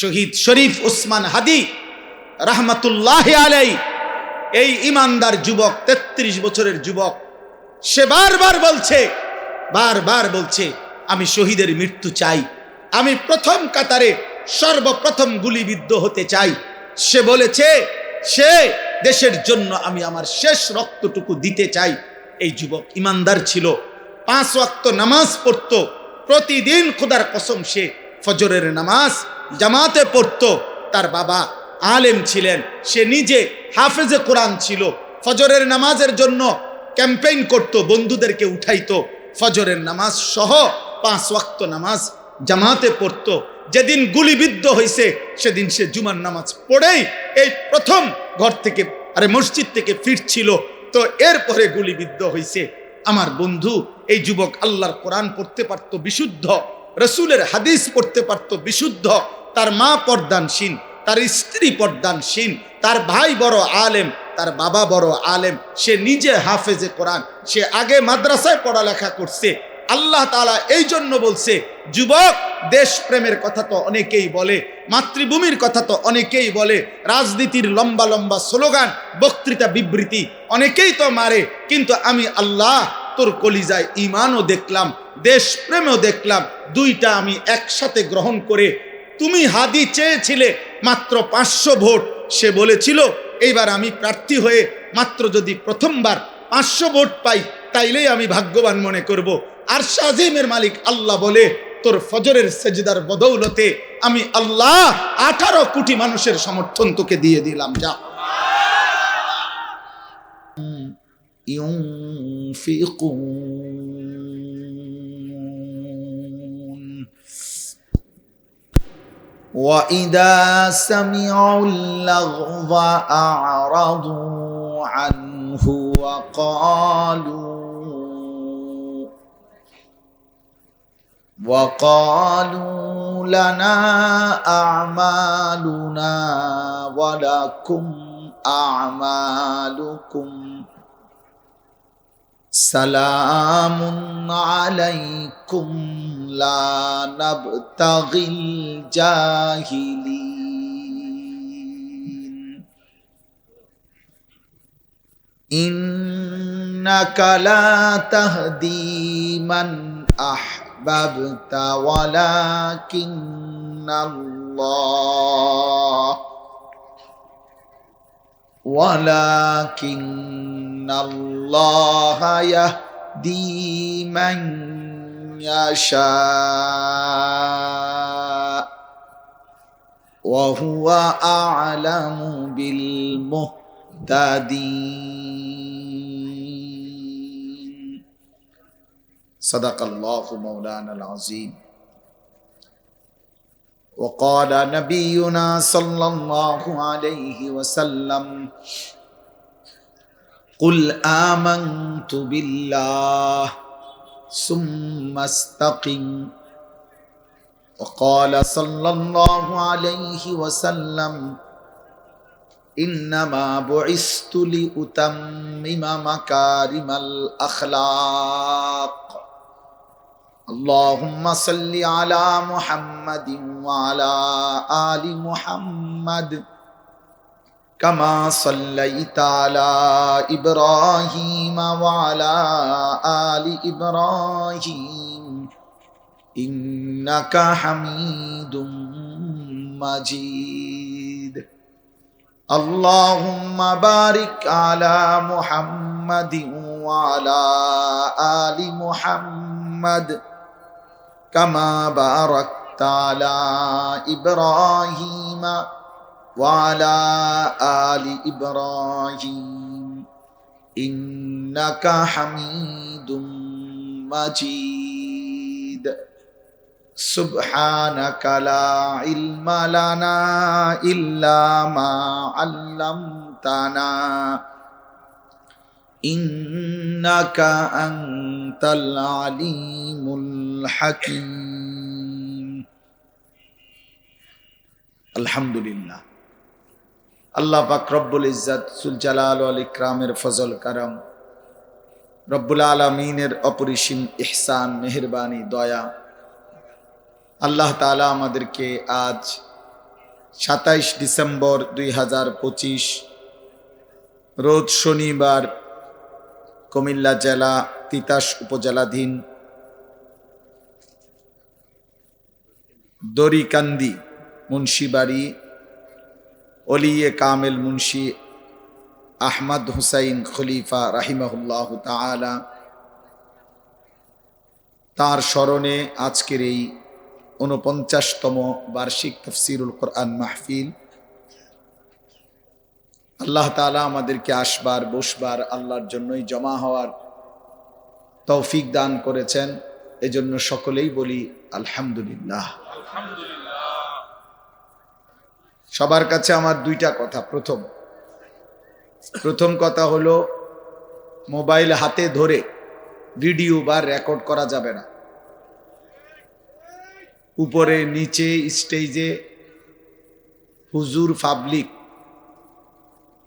শহীদ শরীফ ওসমান হাদি রাহমাতুল্লাহি আলাইহি, এই ইমানদার যুবক, 33 বছরের যুবক, সে বারবার বলছে আমি শহীদের মৃত্যু চাই, আমি প্রথম কাতারে সর্বপ্রথম গুলিবিদ্ধ হতে চাই। সে বলেছে সে দেশের জন্য আমি আমার শেষ রক্তটুকু দিতে চাই। এই যুবক ইমানদার ছিল, 5 ওয়াক্ত নামাজ পড়তো প্রতিদিন, খোদার কসম সে ফজরের নামাজ জামাতে পড়তো। তার বাবা আলেম ছিলেন, সে নিজে হাফেজে কোরআন ছিল। ফজরের নামাজের জন্য ক্যাম্পেইন করত, বন্ধুদেরকে উঠাইতো, ফজরের নামাজ সহ 5 ওয়াক্ত নামাজ জামাতে পড়তো। যেদিন গুলিবিদ্ধ হয়েছে সেদিন সে জুমার নামাজ পড়েই এই প্রথম মসজিদ থেকে ফিরছিল, তো এরপরে গুলিবিদ্ধ হয়েছে। আমার বন্ধু এই যুবক আল্লাহর কোরআন পড়তে পারত বিশুদ্ধ, রসুলের হাদিস পড়তে পারত বিশুদ্ধ, তার মা পর্দানশীল, তার স্ত্রী পর্দানশীল, তার ভাই বড় আলেম, তার বাবা বড় আলেম, সে নিজে হাফেজে কোরআন, সে আগে মাদ্রাসায় পড়ালেখা করছে। আল্লাহ তাআলা এই জন্য বলছে, যুবক, দেশপ্রেমের কথা তো অনেকেই বলে, মাতৃভূমির কথা তো অনেকেই বলে, রাজনীতির লম্বা লম্বা স্লোগান, বক্তৃতা, বিবৃতি অনেকেই তো মারে, কিন্তু আমি আল্লাহ তোর কলিজায় ঈমানও দেখলাম, দেশপ্রেমও দেখলাম, দুইটা আমি একসাথে গ্রহণ করে। তুমি হাদি চেয়েছিলে মাত্র 500 ভোট, সে বলেছিল এইবার আমি প্রার্থী হয়ে মাত্র যদি প্রথমবার 500 ভোট পাই তাইলেই আমি ভাগ্যবান মনে করব। আর শাজিমের মালিক আল্লাহ বলে, তোর ফজরের সেজদার বদৌলতে আমি আল্লাহ 18 কোটি মানুষের সমর্থন তোকে দিয়ে দিলাম, যা। وَإِذَا سَمِعُوا اللَّغْوَ أَعْرَضُوا عَنْهُ وَقَالُوا لَنَا أَعْمَالُنَا وَلَكُمْ أَعْمَالُكُمْ سَلَامٌ عَلَيْكُمْ لَا نَبْتَغِي الْجَاهِلِينَ إِنَّكَ لَا تَهْدِي مَنْ أَحْبَبْتَ وَلَكِنَّ اللَّهَ يَهْدِي مَنْ يَشَاءُ وَهُوَ أَعْلَمُ بِالْمُهْتَدِينَ صدق الله مولانا العظيم وقال نبينا صلى الله عليه وسلم قل آمنت بالله ثم استقم وقال صلى الله عليه وسلم إنما بعثت لأتمم مكارم الأخلاق اللهم صل على محمد وعلى آل محمد كما صليت على إبراهيم وعلى آل إبراهيم إنك حميد مجيد اللهم بارك على محمد وعلى آل محمد كما باركت على إبراهيم وعلى آل إبراهيم إنك حميد مجيد سبحانك لا علم لنا إلا ما علمتنا إنك أنت العليم الحكيم الحمد لله আল্লাহ পাক রব্বুল ইজ্জত সুল জালাল ওয়াল ইকরামের ফজল করম, রব্বুল আলামিনের অপরিসীম ইহসান, মেহেরবানি, দয়া, আল্লাহ তাআলা আমাদেরকে আজ 27 ডিসেম্বর 2025 রোজ শনিবার, কুমিল্লা জেলা তিতাস উপজেলাধীন দরিকান্দি মুন্সিবাড়ি ওলিয়ে কামেল মুন্সি আহমদ হুসাইন খলিফা রাহিমাহুল্লাহ তাআলা তার স্মরণে আজকের এই 49তম বার্ষিক তাফসীরুল কোরআন মাহফিল। আল্লাহ তাআলা আমাদেরকে আসবার বসবার আল্লাহর জন্যই জমা হওয়ার তৌফিক দান করেছেন, এজন্য সকলেই বলি আলহামদুলিল্লাহ। সবার কাছে আমার দুইটা কথা। প্রথম কথা হলো, মোবাইল হাতে ধরে ভিডিও বা রেকর্ড করা যাবে না। উপরে নিচে স্টেজে হুজুর পাবলিক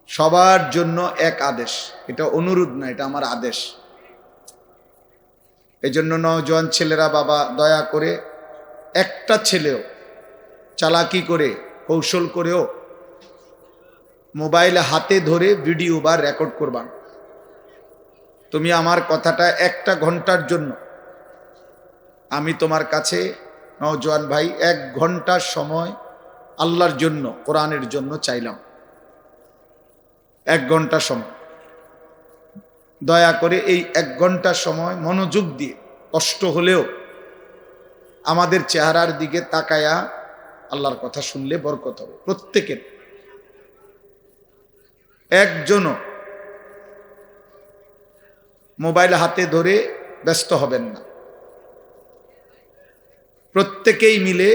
সবার জন্য এক আদেশ, এটা অনুরোধ না, এটা আমার আদেশ। এজন্য নওজোয়ান ছেলেরা বাবা দয়া করে একটা ছেলেও চালাকি করে কৌশল করেও মোবাইল হাতে ধরে ভিডিও বা রেকর্ড করবা না। তুমি আমার কথাটা 1 ঘন্টার জন্য, আমি তোমার কাছে নওজোয়ান ভাই 1 ঘন্টার সময় আল্লাহর জন্য কোরআনের জন্য চাইলাম। 1 ঘন্টা সময় দয়া করে এই 1 ঘন্টা সময় মনোযোগ দিয়ে, কষ্ট হলেও আমাদের চেহারার দিকে তাকায়া আল্লাহর কথা শুনলে বরকত হবে। প্রত্যেকের, একজনও মোবাইল হাতে ধরে ব্যস্ত হবেন না। প্রত্যেকেই মিলে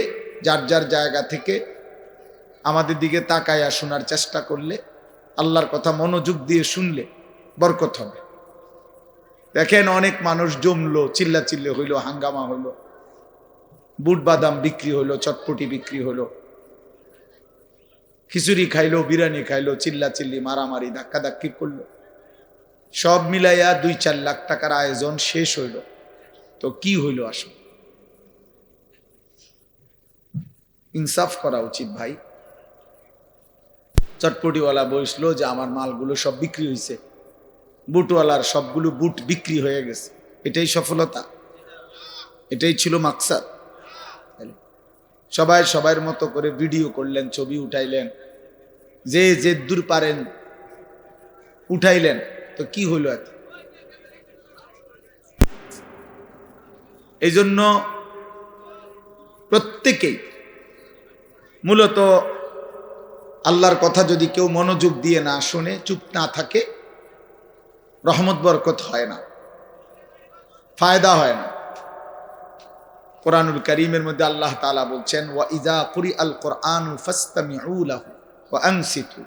যার যার জায়গা থেকে আমাদের দিকে তাকায়া শোনার চেষ্টা করলে, আল্লাহর কথা মনোযোগ দিয়ে শুনলে বরকত হবে। দেখেন অনেক মানুষ জমলো, চিল্লাচিল্লি হইলো, হাঙ্গামা হইলো, বুট বাদাম বিক্রি হইলো, চটপটি বিক্রি হইলো, খিচুড়ি খাইলো, বিরিয়ানি খাইলো, চিল্লাচিল্লি, মারামারি, ধাক্কাধাক্কি করলো, সব মিলাইয়া 2-4 লাখ টাকার আয়োজন শেষ হইল। তো কি হইল? আসলে ইনসাফ করা উচিত ভাই। চটপটিওয়ালা বসলো যে আমার মালগুলো সব বিক্রি হয়েছে, বুটওয়ালার সবগুলো বুট বিক্রি হয়ে গেছে, এটাই সফলতা? এটাই ছিল মাকসাদ? সবাই সবার মতো করে ভিডিও করলেন, ছবি উঠাইলেন, যে দূর পারেন উঠাইলেন, তো কি হইল এত? এই জন্য প্রত্যেকেই মূলত আল্লাহর কথা যদি কেউ মনোযোগ দিয়ে না শুনে, চুপ না থাকে, রহমত বরকত হয় না, ফায়দা হয় না। কোরআনুল কারীমের মধ্যে আল্লাহ তাআলা বলছেন, ওয়া ইযা কুরিআল কুরআনু ফাসতামিউ লাহু ওয়া আনসিতু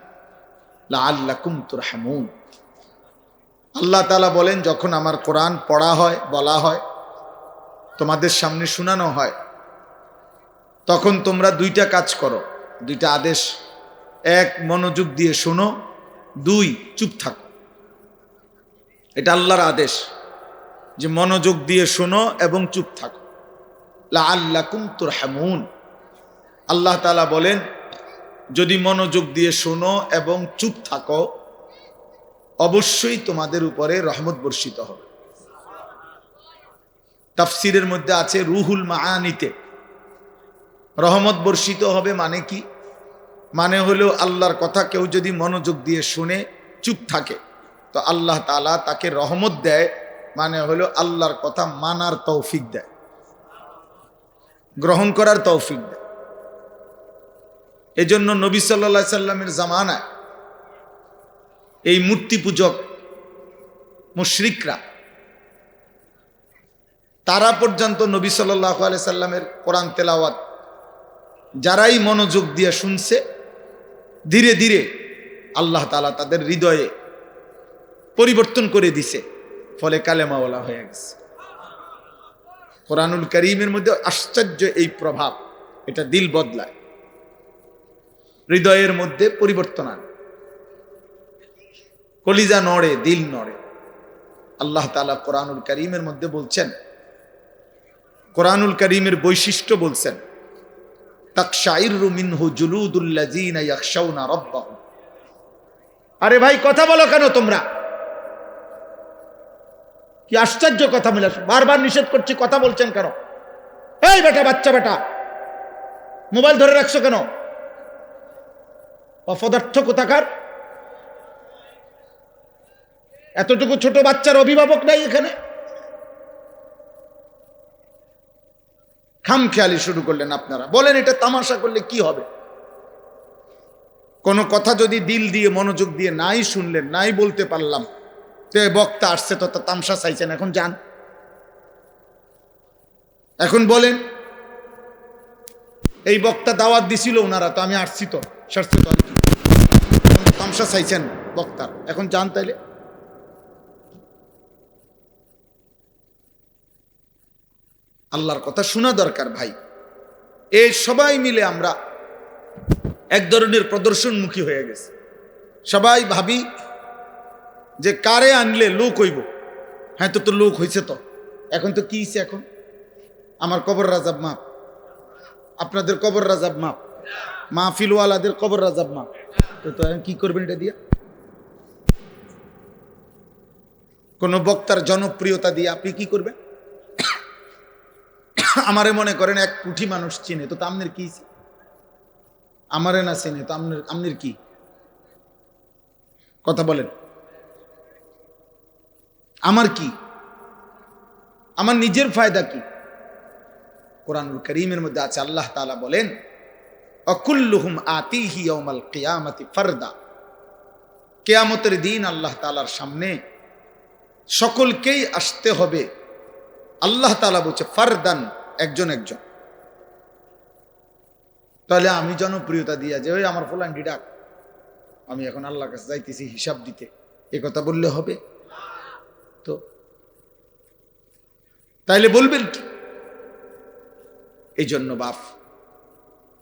লাআল্লাকুম তুরহামুন। আল্লাহ তাআলা বলেন, যখন আমার কোরআন পড়া হয়, বলা হয়, তোমাদের সামনে শোনানো হয়, তখন তোমরা 2টা কাজ করো, 2টা আদেশ। 1, মনোযোগ দিয়ে শোনো, 2, চুপ থাকো। এটা আল্লাহর আদেশ যে মনোযোগ দিয়ে শোনো এবং চুপ থাকো। লাআল্লাকুম তুরহামুন। আল্লাহ তাআলা বলেন, যদি মনোযোগ দিয়ে শোনো এবং চুপ থাকো, অবশ্যই তোমাদের উপরে রহমত বর্ষিত হবে। তাফসীরের মধ্যে আছে রুহুল মাআনিতে রহমত বর্ষিত হবে মানে কি? মানে হলো আল্লাহর কথা কেউ যদি মনোযোগ দিয়ে শুনে চুপ থাকে, তো আল্লাহ তাআলা তাকে রহমত দেয়। মানে হলো আল্লাহর কথা মানার তৌফিক দেয়, গ্রহণ করার তৌফিক দেয়। এজন্য নবী সাল্লাল্লাহু আলাইহি সাল্লামের জামানায় এই মূর্তি পূজক মুশরিকরা, তারা পর্যন্ত নবী সাল্লাল্লাহু আলাইহি সাল্লামের কোরআন তেলাওয়াত যারাই মনোযোগ দিয়ে শুনছে, ধীরে ধীরে আল্লাহ তাআলা তাদের হৃদয়ে পরিবর্তন করে দিছে, ফলে কালেমাওয়ালা হয়ে গেছে। কোরআনুল কারীমের মধ্যে আশ্চর্য এই প্রভাব, এটা দিল বদলায়, হৃদয়ের মধ্যে পরিবর্তন আনে, কলিজা নড়ে, দিল নড়ে। আল্লাহ তাআলা কোরআনুল কারীমের মধ্যে বলছেন, কোরআনুল কারীমের বৈশিষ্ট্য বলছেন, তাকশাইরু মিনহু জুলুদুল্লাযীনা ইয়াখশাউনা রাব্বাহুম। আরে ভাই কথা বলো কেন তোমরা? কি আশ্চর্য কথা মিলে, বারবার নিষেধ করছি, কথা বলছেন কেন? এই বেটা, বাচ্চা বেটা, মোবাইল ধরে রাখছো কেন? অপদার্থ কোথাকার। এতটুকু ছোট বাচ্চার অভিভাবক নাই এখানে? খামখেয়ালি শুরু করলেন আপনারা। বলেন এটা তামাশা করলে কি হবে? কোনো কথা যদি দিল দিয়ে মনোযোগ দিয়ে নাই শুনলেন, নাই বলতে পারলাম, তো বক্তা আসছে তো তামসা চাইছেন, এখন যান। এখন বলেন, এই বক্তা দাওয়াত দিছিল ওনারা, তো আমি আসছি তো, সারছে তো, আর কি তামসা চাইছেন বক্তার, এখন যান তাইলে। আল্লাহর কথা শোনা দরকার ভাই। এই সবাই মিলে আমরা এক ধরনের প্রদর্শনমুখী হয়ে গেছে। সবাই ভাবি যে কারে আনলে লোক হইব। হ্যাঁ, তো লোক হয়েছে তো, এখন তো কি হয়েছে? এখন আমার কবর রাজাব মাপ, আপনাদের কবর রাজাব মাপ, মাহফিলওয়ালাদের কবর রাজাব মাপ, তো এখন কি করবেন এটা দিয়া? কোন বক্তার জনপ্রিয়তা দিয়ে আপনি কি করবেন? আমারে মনে করেন এক কোটি মানুষ চিনে, তো আপনার কি? আমারে না চিনে তো আপনার কি? কথা বলেন, আমার কি? আমার নিজের ফায়দা কি? কোরআনুল কারীমের মধ্যে আছে, আল্লাহ তাআলা বলেন, অকুল্লুহুম আতিহি ইয়াউমাল কিয়ামাতি ফারদা। কিয়ামতের দিন আল্লাহ তাআলার সামনে সকলকেই আসতে হবে। আল্লাহ তাআলা বলছে ফারদান, একজন একজন। তাহলে আমি জনপ্রিয়তা দিয়া যে ওই আমার ফুলান্ডি ডাক, আমি এখন আল্লাহর কাছে যাইতেছি হিসাব দিতে, এ কথা বললে হবে? তো তাইলে বলবেন কি? এই জন্য বাপ,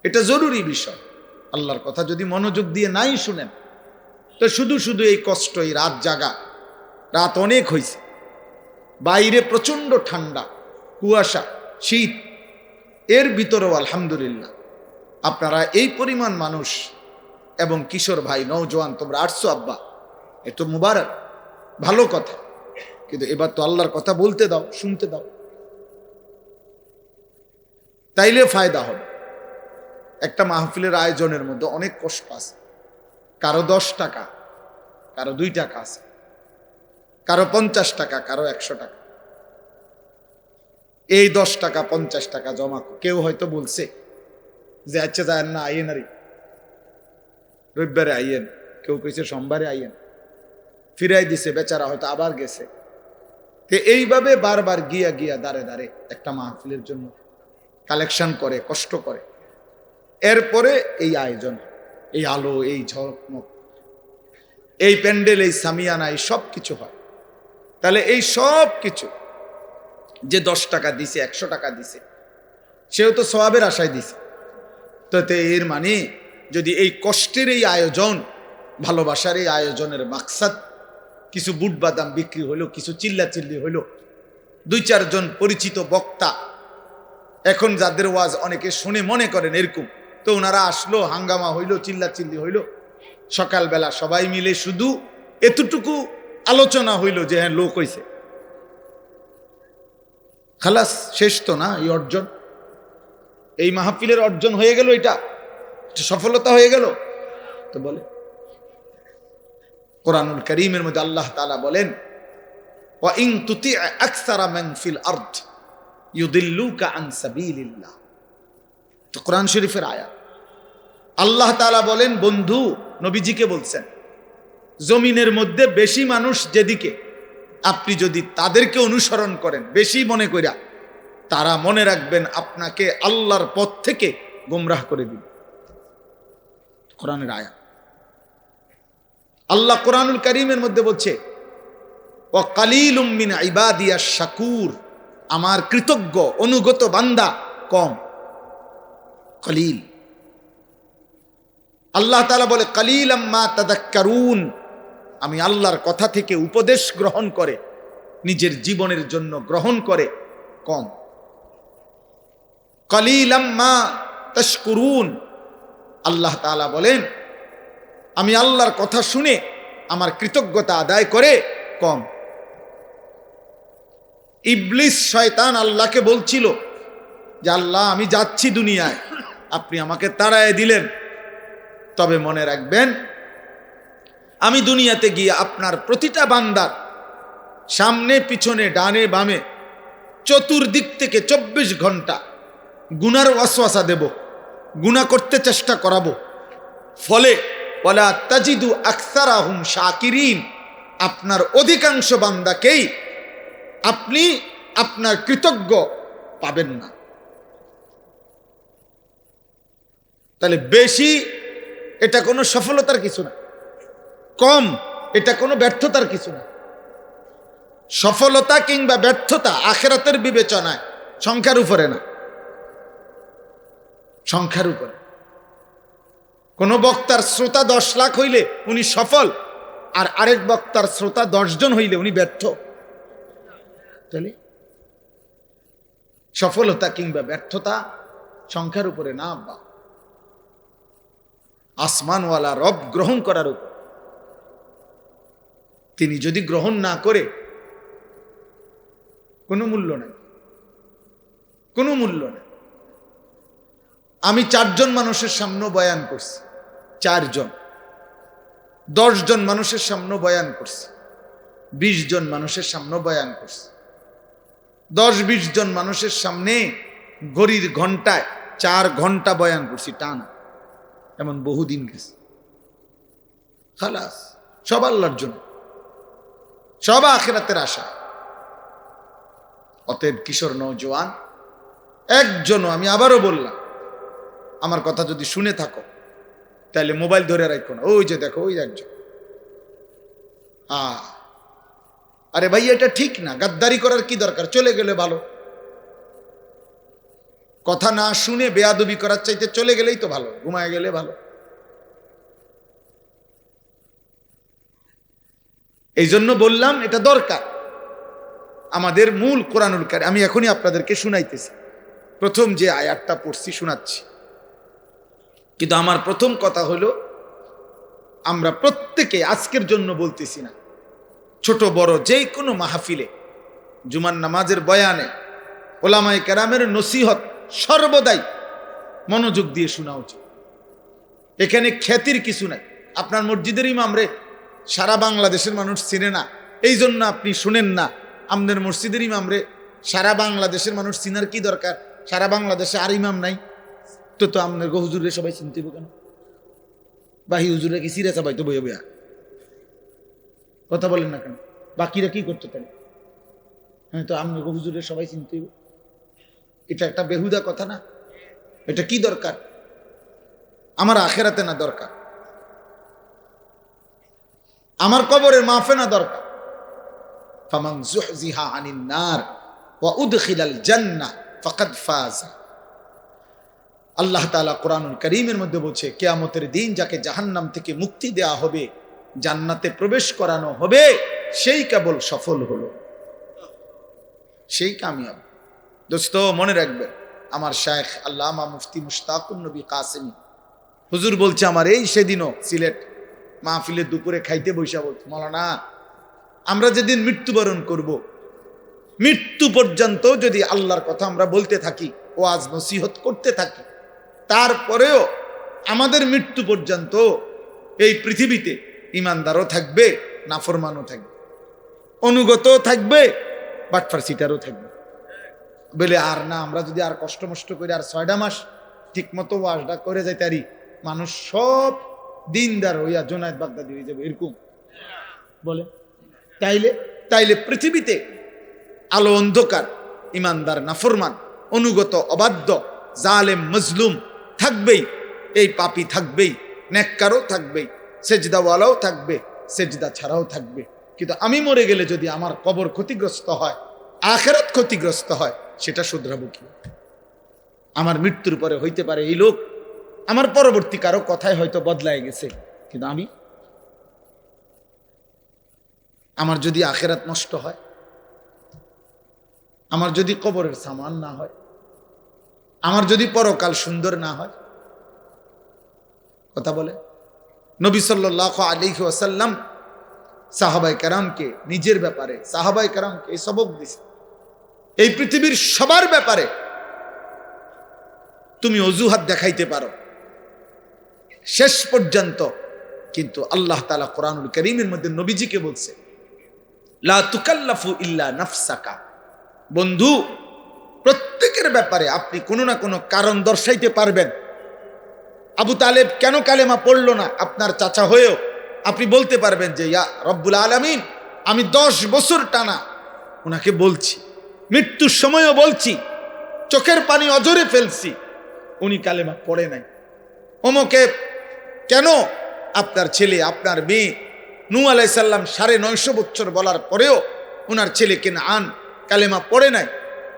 এটা জরুরি বিষয়। আল্লাহর কথা যদি মনোযোগ দিয়ে নাই শুনেন, তো শুধু শুধু এই কষ্ট, এই রাত জাগা, রাত অনেক হয়েছে, বাইরে প্রচন্ড ঠান্ডা, কুয়াশা, শীত, এর ভিতরেও আলহামদুলিল্লাহ আপনারা এই পরিমাণ মানুষ এবং কিশোর ভাই, নওজোয়ান, তোমরা আসছো আব্বা, এ তো মুবারক, ভালো কথা। কিন্তু এবার তো আল্লাহর কথা বলতে দাও, শুনতে দাও, তাইলে ফায়দা হবে। একটা মাহফিলের আয়োজনের মধ্যে অনেক কষ্ট আছে। কারো 10 টাকা, কারো 2 টাকা আছে, কারো 50 টাকা, কারো 100 টাকা। এই 10 টাকা 50 টাকা জমা, কেউ হয়তো বলছে যে আচ্ছা যায় না, আইয়েন, আরে রবিবারে আইয়েন, কেউ কইছে সোমবারে আইয়েন, ফিরাই দিছে, বেচারা হয়তো আবার গেছে। তো এইভাবে বারবার গিয়া গিয়া দাঁড়ে দাঁড়ে একটা মাহফিলের জন্য কালেকশন করে, কষ্ট করে, এরপরে এই আয়োজন, এই আলো, এই ঝলমক, এই প্যান্ডেল, এই সামিয়ানা, এই সব কিছু হয়। তাহলে এই সব কিছু যে 10 টাকা দিছে, 100 টাকা দিছে, সেও তো সওয়াবের আশায় দিছে। তো এর মানে যদি এই কষ্টের এই আয়োজন, ভালোবাসার এই আয়োজনের মাকসাদ কিছু বুট বাদাম বিক্রি হইলো, কিছু চিল্লাচিল্লি হইলো, 2-4 জন পরিচিত বক্তা এখন যাদের ওয়াজ অনেকে শুনে মনে করেন এরকম, তো ওনারা আসলো, হাঙ্গামা হইলো, চিল্লাচিল্লি হইলো, সকালবেলা সবাই মিলে শুধু এতটুকু আলোচনা হইল যে হ্যাঁ লোক হইছে, খালাস, শেষ তো না? এই অর্জন, এই মাহফিলের অর্জন হয়ে গেল, এটা সফলতা হয়ে গেল। তো বলে কোরআনুল কারীমের মধ্যে আল্লাহ তাআলা বলেন, ওয়া ইন তুতি আকসারা মান ফিল আরদ ইউদিল্লুকা আন সাবিলিল্লাহ। তো কোরআন শরীফের আয়াত। আল্লাহ তাআলা বলেন, বন্ধু নবীজিকে বলছেন, জমিনের মধ্যে বেশি মানুষ যেদিকে, আপনি যদি তাদেরকে অনুসরণ করেন বেশি মনে কইরা, তারা মনে রাখবেন আপনাকে আল্লাহর পথ থেকে গোমরাহ করে দিবে। কোরআনের আয়াত। আল্লাহ কোরআনুল কারীমের মধ্যে বলছে, ওয়া কালিলুম মিন ইবাদিয়াশ শাকুর, আমার কৃতজ্ঞ অনুগত বান্দা কম, কলিল। আল্লাহ তাআলা বলে, কালিলাম মা তাযাক্কারুন, আমি আল্লাহর কথা থেকে উপদেশ গ্রহণ করে নিজের জীবনের জন্য গ্রহণ করে কম। কালিলাম মা তাশকুরুন। আল্লাহ তাআলা বলেন, আমি আল্লাহর কথা শুনে আমার কৃতজ্ঞতা আদায় করে কম। ইবলিস শয়তান আল্লাহকে বলছিল যে আল্লাহ আমি যাচ্ছি দুনিয়ায়, আপনি আমাকে তাড়ায় দিলেন, তবে মনে রাখবেন আমি দুনিয়াতে গিয়ে আপনার প্রতিটা বান্দার সামনে পিছনে ডানে বামে চতুর্দিক থেকে 24 ঘন্টা গুনার ওয়াসওয়াসা দেব, গুনাহ করতে চেষ্টা করাবো। ফলে ওয়ালা তাজিদু আকসারাহুম শাকিরিন, আপনার অধিকাংশ বান্দাকেই আপনি আপনার কৃতজ্ঞ পাবেন না। তাহলে বেশি এটা কোনো সফলতার কিছু না, কম এটা কোনো ব্যর্থতার কিছু না। সফলতা কিংবা ব্যর্থতা আখিরাতের বিবেচনায় সংখ্যার উপরে না, সংখ্যার উপরে। কোন বক্তার শ্রোতা 10 লাখ হইলে উনি সফল, আর আরেক বক্তার শ্রোতা 10 জন হইলে উনি ব্যর্থ। তাহলে সফলতা কিংবা ব্যর্থতা সংখ্যার উপরে না, আব্বা, আসমানওয়ালা রব গ্রহণ করার উপর। তিনি যদি গ্রহণ না করে কোনো মূল্য নাই, কোনো মূল্য নাই। আমি 4 জন মানুষের সামনে বয়ান করছি, 4 জন, 10 জন মানুষের সামনে বয়ান করছি, 20 জন মানুষের সামনে বয়ান করছি। 10-20 জন মানুষের সামনে ঘড়ির ঘন্টায় 4 ঘন্টা বয়ান করছি টানা, এমন বহুদিন গেছে। খালাস, সব আল্লাহর জন্য, সব আখিরাতের আশা। অতএব কিশোর নওজোয়ান, একজনও, আমি আবারও বললাম, আমার কথা যদি শুনে থাকো তাহলে মোবাইল ধরে রাখো না, ওই যে দেখো ওই একজন। আরে ভাই এটা ঠিক না, গাদ্দারি করার কি দরকার, চলে গেলে ভালো। কথা না শুনে বেয়াদবি করার চাইতে চলে গেলেই তো ভালো, ঘুমায় গেলে ভালো। এই জন্য বললাম এটা দরকার। আমাদের মূল কোরআনুল কারীম আমি এখনই আপনাদেরকে শুনাইতেছি, প্রথম যে আয়াতটা পড়ছি শোনাচ্ছি। কিন্তু আমার প্রথম কথা হলো, আমরা প্রত্যেকে আজকের জন্য বলতেছি না, ছোট বড় যে কোনো মাহফিলে, জুমার নামাজের বয়ানে, ওলামায়ে কেরামের নসিহত সর্বদাই মনোযোগ দিয়ে শোনা উচিত। এখানে খ্যাতির কিছু নাই। আপনার মসজিদের ইমামরে সারা বাংলাদেশের মানুষ চিনে না, এই জন্য আপনি শুনেন না। আমাদের মসজিদের ইমামরে সারা বাংলাদেশের মানুষ চিনার কি দরকার? সারা বাংলাদেশে আর ইমাম নাই তো তো আপনার হুজুরে সবাই চিনতে কেন? বাহি হুজুরে কি সিরে সবাই তো বইয়া বইয়া কথা বলেন না কেন? বাকিরা কি করতে পারে? হ্যাঁ, তো আপনার হুজুরে সবাই চিনতে, এটা একটা বেহুদা কথা না? এটা কি দরকার? আমার আখেরাতে না দরকার, আমার কবরের মাফে না দরকার। ফামান যুহজিহা আনিন নার ওয়া উদখিলাল জান্নাহ ফাকাদ ফাজ। আল্লাহ তাআলা কোরআনুল কারীমের মধ্যে বলছে, কিয়ামতের দিন যাকে জাহান্নাম থেকে মুক্তি দেয়া হবে, জান্নাতে প্রবেশ করানো হবে, সেই কেবল সফল হলো, সেই কামিয়াব। দোস্ত মনে রাখবেন, আমার শায়েখ আল্লামা মুফতি মুশতাকুন নবী কাসেমি হুজুর বলছে, আমার এই সেদিনও সিলেট মাহফিলে দুপুরে খাইতে বৈশা বলছে, মাওলানা আমরা যেদিন মৃত্যুবরণ করব, মৃত্যু পর্যন্ত যদি আল্লাহর কথা আমরা বলতে থাকি, ওয়াজ নসিহত করতে থাকি, তারপরেও আমাদের মৃত্যু পর্যন্ত এই পৃথিবীতে ইমানদারও থাকবে, নাফরমানও থাকবে, অনুগতও থাকবে, বাটফার সিটারও থাকবে। বলে আর না, আমরা যদি আর কষ্ট মষ্ট করে আর 6টা মাস ঠিক মতো ওয়াজটা করে যাইতে পারি, মানুষ সব দিনদার হইয়া জোনায়েদ বাগদাদি হয়ে যাবে, এরকম বলে। তাইলে পৃথিবীতে আলো অন্ধকার, ইমানদার নাফরমান, অনুগত অবাধ্য, জালেম মজলুম থাকবেই, এই পাপী থাকবেই, নেককারও থাকবেই, সেজদাওয়ালাও থাকবে, সেজদা ছাড়াও থাকবে। কিন্তু আমি মরে গেলে যদি আমার কবর ক্ষতিগ্রস্ত হয়, আখিরাত ক্ষতিগ্রস্ত হয়, সেটা শুধরাবো কি? আমার মৃত্যুর পরে হইতে পারে এই লোক আমার পরবর্তী কারো কথায় হয়তো বদলায় গেছে, কিন্তু আমার যদি আখিরাত নষ্ট হয়, আমার যদি কবরের সামান না হয়, আমার যদি পরকাল সুন্দর না হয়? কথা বলে নবী সাল্লাল্লাহু আলাইহি ওয়াসাল্লাম সাহাবায়ে কেরামকে নিজের ব্যাপারে সাহাবায়ে কেরামকে এই সবক দিয়েছে, এই পৃথিবীর সবার ব্যাপারে তুমি অজুহাত দেখাইতে পারো শেষ পর্যন্ত, কিন্তু আল্লাহ তাআলা কোরআনুল কারীমের মধ্যে নবীজিকে বলছে লা তুকাল্লাফু ইল্লা নাফসাকা। বন্ধু, প্রত্যেকের ব্যাপারে আপনি কোনো না কোনো কারণ দর্শাইতে পারবেন। আবু তালেব কেন কালেমা পড়ল না আপনার চাচা হয়েও? আপনি বলতে পারবেন যে ইয়া রব্বুল আলামিন, আমি 10 বছর টানা ওনাকে বলছি, মৃত্যুর সময়ও বলছি, চোখের পানি অজরে ফেলছি, উনি কালেমা পড়ে নাই। ওমকে কেন আপনার ছেলে আপনার মেয়ে নূহ আলাইহিস সালাম 950 বছর বলার পরেও ওনার ছেলে কেনআন কালেমা পড়ে নাই?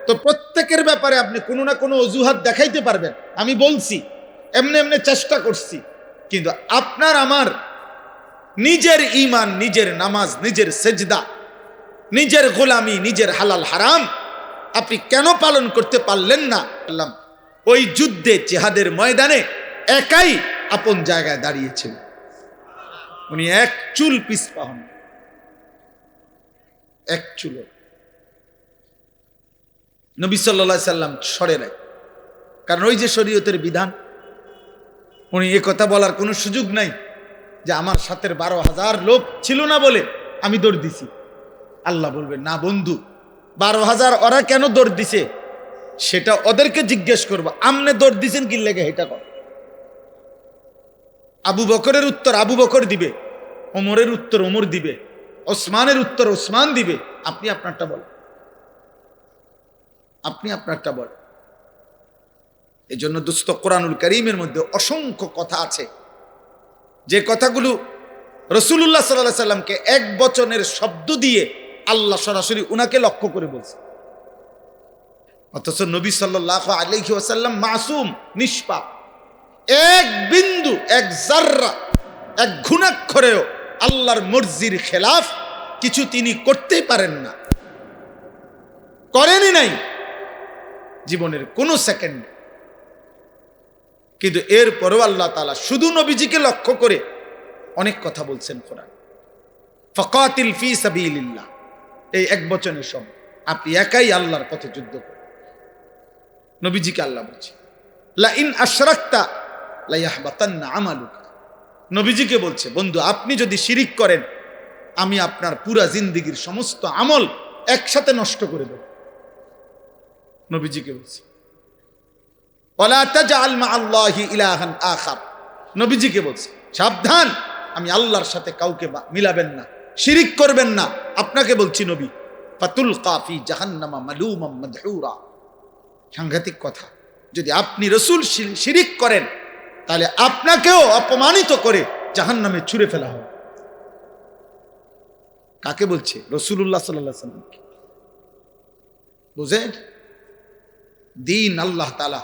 তো প্রত্যেকের ব্যাপারে আপনি কোনো না কোনো অজুহাত দেখাইতে পারবেন। আমি বলছি, এমনি এমনি চেষ্টা করছি, কিন্তু আপনার আমার নিজের ঈমান, নিজের নামাজ, নিজের সেজদা, নিজের গোলামি, নিজের হালাল হারাম আপনি কেন পালন করতে পারলেন না? ওই যুদ্ধে জিহাদের ময়দানে একাই আপন জায়গায় দাঁড়িয়েছিল, উনি এক চুল পিছপা হন, এক চুল। নবী সাল্লাল্লাহু আলাইহি সাল্লাম সরে নাই, কারণ ওই যে শরীয়তের বিধান, উনি এ কথা বলার কোনো সুযোগ নাই যে আমার সাথে 12,000 লোক ছিল না বলে আমি দৌড় দিছি। আল্লাহ বলবেন না বন্ধু, 12,000 ওরা কেন দৌড় দিছে সেটা ওদেরকে জিজ্ঞেস করবো, আমনে দৌড় দিছেন কি লেগে এটা কর। আবু বকরের উত্তর আবু বকর দিবে, ওমরের উত্তর ওমর দিবে, ওসমানের উত্তর ওসমান দিবে। আপনি আপনারটা বলেন, আপনি আপনারটা বলেন। এই জন্য দোস্ত, কোরআনুল কারীমের মধ্যে অসংখ্য কথা আছে যে কথাগুলো রাসূলুল্লাহ সাল্লাল্লাহু আলাইহি সাল্লামকে এক বচনের শব্দ দিয়ে আল্লাহ সরাসরি উনাকে লক্ষ্য করে বলছে, অথচ নবী সাল্লাল্লাহু আলাইহি ওয়াসাল্লাম মাসুম, নিষ্পাপ। এক বিন্দু, এক জাররা, এক ঘুণাক্ষরেও আল্লাহর মর্জির খেলাফ কিছু তিনি করতেই পারেন না, করেনই নাই জীবনের কোন সেকেন্ড। কিন্তু এরপরেও আল্লাহ তাআলা শুধু নবীজিকে লক্ষ্য করে অনেক কথা বলছেন কোরআন। ফাকাতিল ফি সাবিলিল্লাহ, এই এক বচনের শব্দ, আপনি একাই আল্লাহর পথে যুদ্ধ করেন। নবীজিকে আল্লাহ বলছে লা ইন আশরাকতা লা ইয়াহবাতান্না আমালুকা। নবীজিকে বলছে বন্ধু, আপনি যদি শিরিক করেন আমি আপনার পুরা জিন্দেগীর সমস্ত আমল একসাথে নষ্ট করে দেব। নবীজিকে বলছে ওয়ালা তাজআল মা'আল্লাহি ইলাহান আখার। নবীজিকে বলছে সাবধান, আমি আল্লাহর সাথে কাউকে মিলাবেন না, শিরিক করবেন না। আপনাকে বলছি নবী, ফাতুলকা ফি জাহান্নামা মালুমান মাদহুরা। সাংঘাতিক কথা, যদি আপনি রাসূল শিরিক করেন তাহলে আপনাকেও অপমানিত করে জাহান্নামে ছুঁড়ে ফেলা হবে। কাকে বলছে? রাসূলুল্লাহ সাল্লাল্লাহু আলাইহি ওয়াসাল্লামকে। বুঝেন, দিন আল্লাহ তাআলা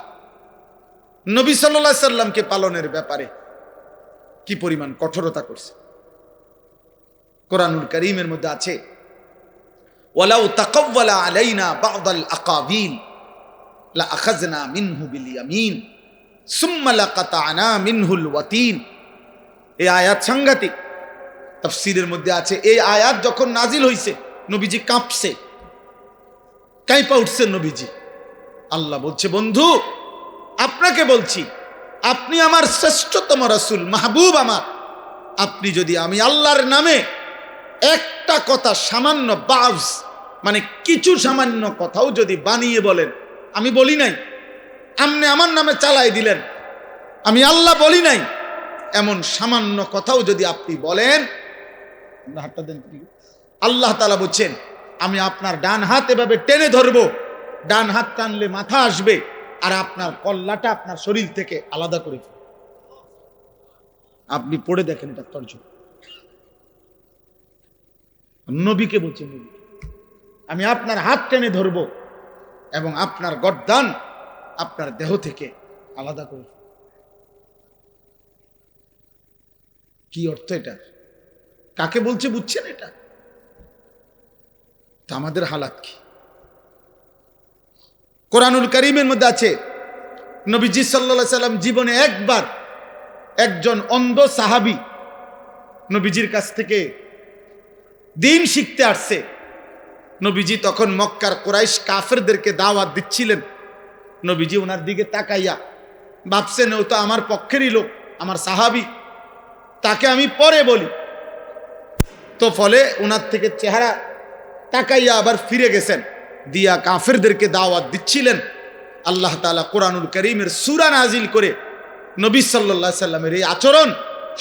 নবী সাল্লাল্লাহু আলাইহি সাল্লামকে পালনের ব্যাপারে কি পরিমাণ কঠোরতা করছে। কোরআনুল কারীমের মধ্যে আছে ওয়ালাউ তাকাওয়ালা আলাইনা বা'দাল আকাবিল লা আখাযনা মিনহু বিল ইয়ামিন সুম্মা লাকাতা'না মিনহুল ওয়াতিন। এই আয়াত সাংঘাতিক। তাফসীরের মধ্যে আছে এই আয়াত যখন নাজিল হইছে নবীজি কাঁপছে, কাঁপা উঠছেন নবীজি। আল্লাহ বলছে বন্ধু, আপনাকে বলছি, আপনি আমার শ্রেষ্ঠতম রাসূল, মাহবুব আমার। আপনি যদি আমি আল্লাহর নামে একটা কথা সামান্য বাউজ, মানে কিছু সামান্য কথাও যদি বানিয়ে বলেন, আমি বলি নাই, আপনি আমার নামে চালাই দিলেন, আমি আল্লাহ বলি নাই, এমন সামান্য কথাও যদি আপনি বলেন, হাতটা দেন। আল্লাহ তাআলা বলছেন আমি আপনার ডান হাত এভাবে টেনে ধরবো, ডান হাত টানলে মাথা আসবে আর আপনার কল্লাটা আপনার শরীর থেকে আলাদা করে ফেলবে। আপনি পড়ে দেখেন এটা তর্জমা। নবীকে বলছেন আমি আপনার হাত টেনে ধরবো এবং আপনার গর্দান আপনার দেহ থেকে আলাদা করে ফেলব। কি অর্থ এটা? কাকে বলছে বুঝছেন? এটা তা আমাদের হালাত কি? কোরআনুল কারীমের মধ্যে আছে নবীজি সাল্লাল্লাহু আলাইহি সাল্লাম জীবনে একবার একজন অন্ধ সাহাবী নবীজির কাছ থেকে দিন শিখতে আসছে। নবীজি তখন মক্কার কুরাইশ কাফেরদেরকে দাওয়াত দিচ্ছিলেন। নবীজি ওনার দিকে তাকাইয়া ভাবছেন ও তো আমার পক্ষেরই লোক, আমার সাহাবী, তাকে আমি পরে বলি। তো ফলে ওনার থেকে চেহারা তাকাইয়া আবার ফিরে গেছেন, দিয়া কাফেরদেরকে দাওয়াত দিচ্ছিলেন। আল্লাহ তাআলা কোরআনুল কারীমের সূরা নাজিল করে নবী সাল্লাল্লাহু আলাইহি সাল্লামের এই আচরণ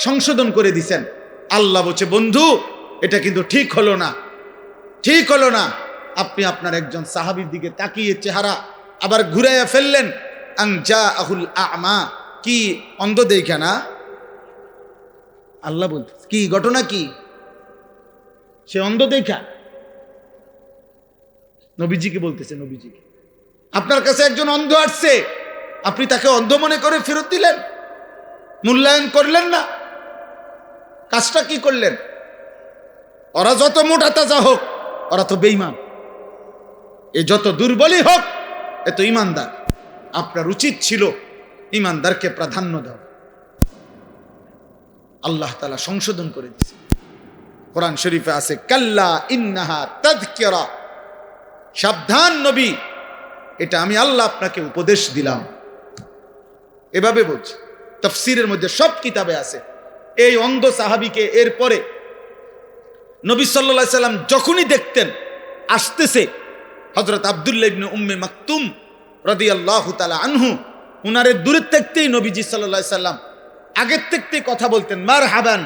সংশোধন করে দিয়েছেন। আল্লাহ বলছে, বন্ধু এটা কিন্তু ঠিক হলো না, ঠিক হলো না। আপনি আপনার একজন সাহাবীর দিকে তাকিয়ে চেহারা আবার ঘুরাইয়া ফেললেন। আন জাআহুল আ'মা, কি অন্ধ দেখা না? আল্লাহ বলতে কি ঘটনা, কি সে অন্ধ দেখা? নবীজিকে বলতেছে, নবীজিকে, আপনার কাছে একজন অন্ধ আসছে, আপনি তাকে অন্ধ মনে করে ফেরত দিলেন, মূল্যায়ন করলেন না। কাজটা কি করলেন? ওরা যত মোটা তাজা হোক, ওরা তো বেঈমান। এ যত দুর্বলই হোক, এ তো ইমানদার। আপনার উচিত ছিল ইমানদারকে প্রাধান্য দাও। আল্লাহ তাআলা সংশোধন করে দিয়েছে। কোরআন শরীফে আছে, কাল্লা ইন্নাহা তাযকিরা, সাবধান নবী, এটা আমি আল্লাহ আপনাকে উপদেশ দিলাম। এভাবে বলছে, তাফসীরের মধ্যে সব কিতাবে আছে। এই অন্ধ সাহাবীকে এরপরে নবী সাল্লাল্লাহু আলাইহি সাল্লাম যখনই দেখতেন আসতেছে, হযরত আব্দুল্লাহ ইবনে উম্মে মাকতুম রাদিয়াল্লাহু তাআলা আনহু, উনারে দূরে থাকতেই নবীজি সাল্লাল্লাহু আলাইহি সাল্লাম আগের থেকেই কথা বলতেন, মারহাবান,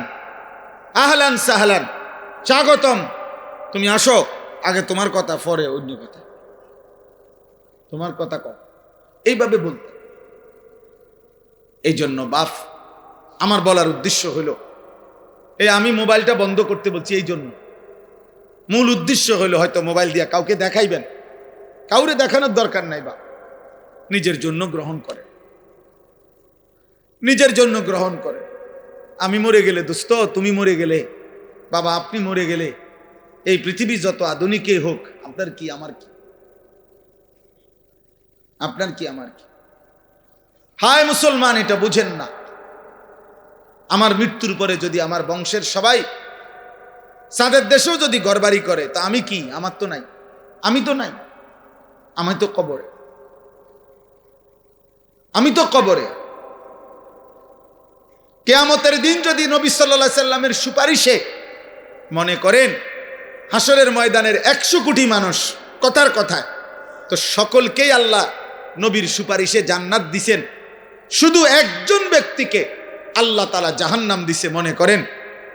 আহলান সাহলান, স্বাগতম, তুমি আসো, আগে তোমার কথা, পরে অন্য কথা, তোমার কথা কম, এইভাবে বলতেন। এই জন্য বাপ, আমার বলার উদ্দেশ্য হলো, এই আমি মোবাইলটা বন্ধ করতে বলছি এই জন্য, মূল উদ্দেশ্য হলো হয়তো মোবাইল দিয়া কাউকে দেখাইবেন, কাউরে দেখানোর দরকার নাই। বা নিজের জন্য গ্রহণ করে, নিজের জন্য গ্রহণ করে। আমি মরে গেলে দোস্ত, তুমি মরে গেলে, বাবা আপনি মরে গেলে, এই পৃথিবী যত আধুনিকই হোক, আপনার কি আমার কি? আপনার কি আমার কি? হায় মুসলমান, এটা বুঝেন না। আমার মৃত্যুর পরে যদি আমার বংশের সবাই চাঁদের দেশেও যদি ঘরবাড়ি করে, তা আমি কি? আমার তো নাই, আমি তো নাই, আমি তো কবরে, আমি তো কবরে। কিয়ামতের দিন যদি নবী সাল্লাল্লাহু আলাইহি সাল্লামের সুপারিশে, মনে করেন হাসরের ময়দানের 100 কোটি মানুষ, কথার কথায়, তো সকলকেই আল্লাহ নবীর সুপারিশে জান্নাত দিছেন, শুধু একজন ব্যক্তিকে আল্লাহ তাআলা জাহান্নাম দিছে মনে করেন,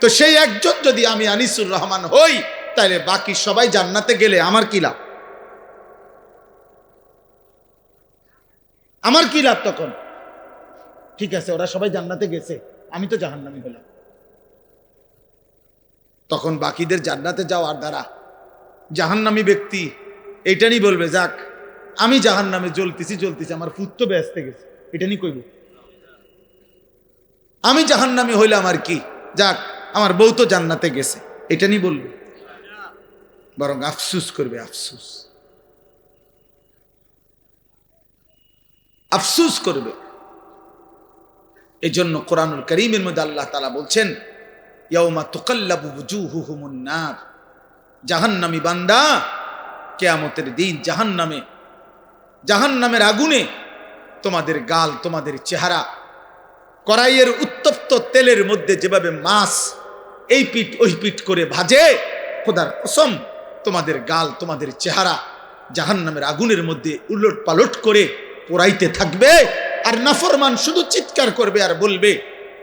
তো সেই একজন যদি আমি আনিসুর রহমান হই, তাহলে বাকি সবাই জান্নাতে গেলে আমার কি লাভ? আমার কি লাভ তখন? ঠিক আছে, ওরা সবাই জান্নাতে গেছে, আমি তো জাহান্নামী হলাম। তখন বাকিদের জান্নাতে যাওয়ার দ্বারা জাহান্নামী ব্যক্তি এটা নিয়ে বলবে, যাক আমি জাহান্নামে জ্বলতেছি, আমার ফুট তো বেহেশতে গেছে, এটা নিয়ে কইব। আমি জাহান্নামী হইলাম আর কি, যাক আমার বউ তো জান্নাতে গেছে, এটা নিয়ে বলবে? বরং আফসুস করবে, আফসুস, আফসুস করবে। এই জন্য কোরআনুল কারীমের মধ্যে আল্লাহ তাআলা বলছেন, ইয়াউমা তুকাল্লাবু ওয়ুজুহুহুমুন নার, জাহান্নামী বান্দা কিয়ামতের দিন জাহান্নামের আগুনে তোমাদের গাল, তোমাদের চেহারা, কড়াইয়ের উত্তপ্ত তেলের মধ্যে যেভাবে মাছ এই পিঠ ওই পিঠ করে ভাজে, খোদার কসম তোমাদের গাল, তোমাদের চেহারা জাহান্নামের আগুনের মধ্যে উলট পালট করে পোড়াইতে থাকবে। আর নাফরমান শুধু চিৎকার করবে আর বলবে,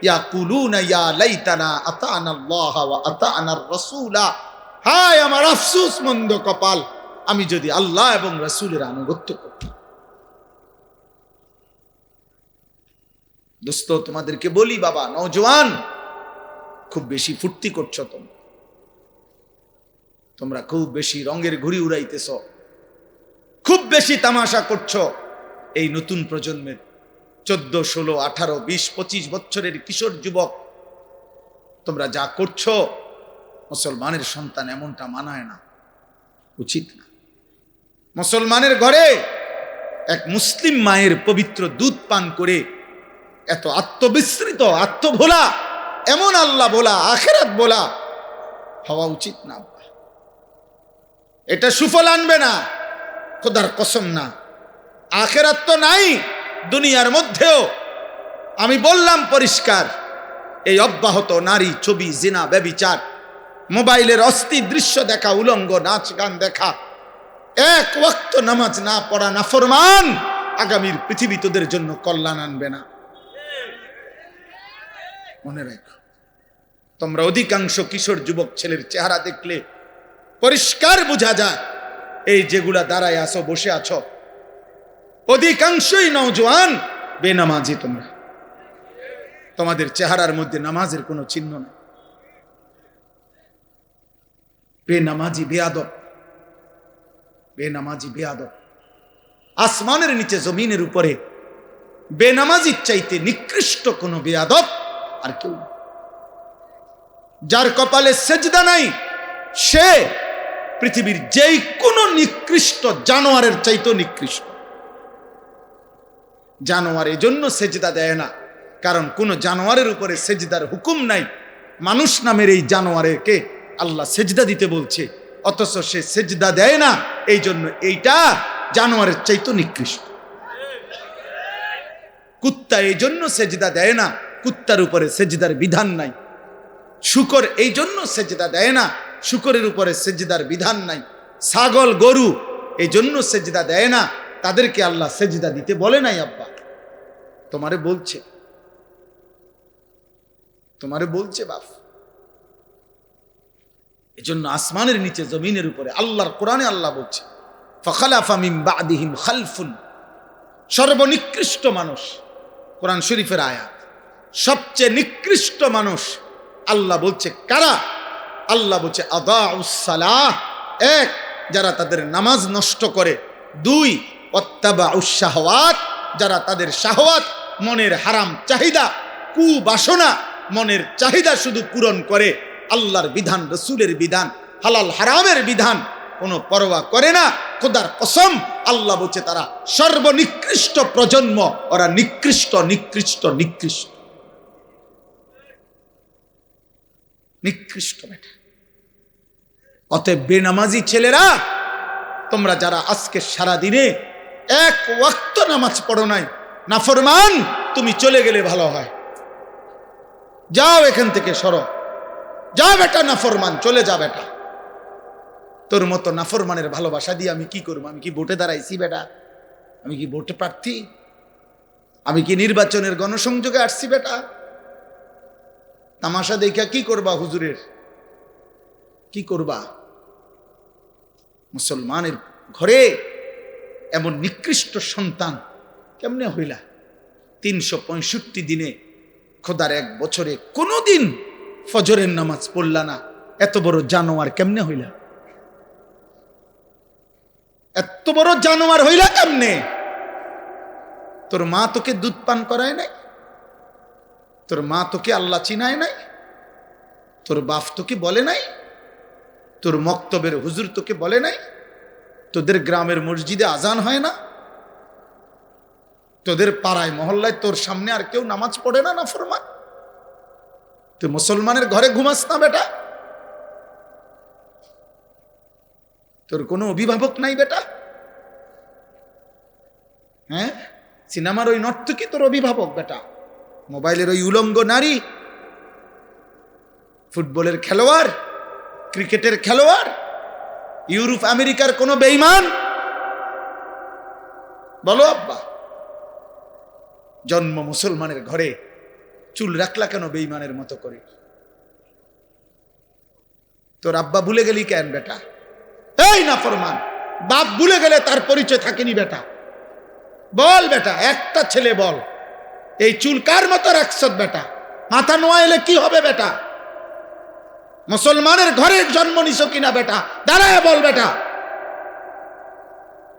ইয়াকুলুনা ইয়া লাইতানা আতানাল্লাহ ওয়া আতানার রাসূলা, হায় আমার আফসোস, মন্দ কপাল, আমি যদি আল্লাহ এবং রাসূলের আনুগত্য করতাম। দোস্ত তোমাদেরকে বলি, বাবা নওজোয়ান, খুব বেশি ফুর্তি করছো তোমরা খুব বেশি রঙের ঘুড়ি উড়াইতেছ, খুব বেশি তামাশা করছো। এই নতুন প্রজন্মের 14, 16, 18, 20, 25 বছরের কিশোর যুবক, তোমরা যা করছো, মুসলমানের সন্তান এমনটা মানায় না, উচিত না। মুসলমানের ঘরে এক মুসলিম মায়ের পবিত্র দুধ পান করে এত আত্মবিস্মৃত, আত্মভোলা, এমন আল্লাহ বলা, আখেরাত বলা হওয়া উচিত না। এটা সুফল আনবে না, খোদার কসম না। আখেরাত তো নাই, দুনিয়ার মধ্যেও আমি বললাম পরিষ্কার, এই অব্যাহত নারী, ছবি, জিনা, ব্যভিচার, মোবাইলের অস্থির দৃশ্য দেখা, উলঙ্গ নাচ গান দেখা, এক ওয়াক্ত নামাজ না পড়া নাফরমান আগামীর পৃথিবী তোদের জন্য কল্যাণ আনবে না। মনে রাখো, তোমরা অধিকাংশ কিশোর যুবক ছেলের চেহারা দেখলে পরিষ্কার বোঝা যায়, এই যেগুলা দাঁড়ায় আছো, বসে আছো, অধিকাংশই নওজোয়ান বেনামাজি। তোমরা, তোমাদের চেহারার মধ্যে নামাজের কোনো চিহ্ন নেই। বেনামাজি, বেয়াদব, বেনামাজি, বেয়াদব। আসমানের নিচে জমিনের উপরে বেনামাজির চাইতে নিকৃষ্ট কোন বেয়াদব আর কেউ নেই। যার কপালে সেজদা নাই সে পৃথিবীর যেই কোনো নিকৃষ্ট জানোয়ারের চাইতেও নিকৃষ্ট। জানোয়ার এজন্য সেজদা দেয় না, কারণ কোন জানোয়ারের উপরে সেজদার হুকুম নাই। মানুষ নামের এই জানোয়ারকে আল্লাহ সেজদা দিতে বলছে, অথচ সে সেজদা দেয় না, এই জন্য এইটা জানোয়ারের চাইতেও নিকৃষ্ট। কুত্তা এই জন্য সেজদা দেয় না, কুত্তার উপরে সেজদার বিধান নাই। শূকর এই জন্য সেজদা দেয় না, শূকরের উপরে সেজদার বিধান নাই। ছাগল, গরু এই জন্য সেজদা দেয় না, তাদেরকে আল্লাহ সেজদা দিতে বলে নাই। আব্বা তোমারে বলছে, তোমারে বলছে বাপ। এজন্য আসমানের নিচে জমিনের উপরে আল্লাহর কোরআনে আল্লাহ বলছে, ফাখালাফা মিন বাদিহিম খালফুন, সর্বনিকৃষ্ট মানুষ। কোরআন শরীফের আয়াত, সবচেয়ে নিকৃষ্ট মানুষ আল্লাহ বলছে কারা? আল্লাহ বলছে আদাউস সালাহ, এক, যারা তাদের নামাজ নষ্ট করে। দুই, ওয়াত্তাবাউস শাহওয়াত, যারা তাদের শাহওয়াত, মনের হারাম চাহিদা, কুবাসনা, মনের চাহিদা শুধু পূরণ করে, আল্লাহর বিধান, রসুলের বিধান, হালাল হারামের বিধান কোনো পরোয়া করে না। খোদার কসম, আল্লাহ বলছে তারা সর্বনিকৃষ্ট প্রজন্ম, ওরা নিকৃষ্ট, নিকৃষ্ট, নিকৃষ্ট, নিকৃষ্ট বেটা। অতএব বেনামাজি ছেলেরা, তোমরা যারা আজকে সারা দিনে এক ওয়াক্ত নামাজ পড়ো নাই, নাফরমান, তুমি চলে গেলে ভালো হয়। যাও এখান থেকে, সরো, যা বেটা নাফরমান, চলে যা বেটা। তোর মতো নাফরমানের ভালোবাসা দিয়ে আমি কি করবো? আমি কি ভোটে দাঁড়াইছি বেটা? আমি কি ভোটে প্রার্থী? আমি কি নির্বাচনের গণসংযোগে আসছি বেটা? তামাশা দেখা কি করবা? হুজুরের কি করবা? মুসলমানের ঘরে এমন নিকৃষ্ট সন্তান কেমনে হইলা? 365 দিনে, খোদার এক বছরে কোনোদিন ফজরের নামাজ পড়লা না, এত বড় জানোয়ার কেমনে হইলা? এত বড় জানোয়ার হইলা কেমনে? তোর মা তোকে দুধ পান করায় নাই? তোর মা তোকে আল্লাহ চিনায় নাই? তোর বাপ তোকে বলে নাই? তোর মক্তবের হুজুর তোকে বলে নাই? তোদের গ্রামের মসজিদে আজান হয় না? তোদের পাড়ায় মহল্লায় তোর সামনে আর কেউ নামাজ পড়ে না নাফরমান? তুই মুসলমানের ঘরে ঘুমাস না বেটা? তোর কোনো অভিভাবক নাই বেটা? হ্যাঁ, সিনেমার ওই নর্তকী তোর অভিভাবক বেটা? মোবাইলের ওই উলঙ্গ নারী, ফুটবলের খেলোয়াড়, ক্রিকেটের খেলোয়াড়, ইউরোপ আমেরিকার কোনো বেঈমান? বলো আব্বা, জন্ম মুসলমানের ঘরে, চুল রাখলা কেন বেঈমানের মতো করে? তোর আব্বা ভুলে গেলি কেন বেটা? এই নাফরমান, বাপ ভুলে গেলে তার পরিচয় থাকেনি বেটা। বল বেটা, একটা ছেলে বল, এই চুল কার মতো রাখছ বেটা? মাথা নোয়া এলে কি হবে বেটা? মুসলমানের ঘরে জন্ম নিছ কিনা বেটা? দাঁড়ায় বল বেটা।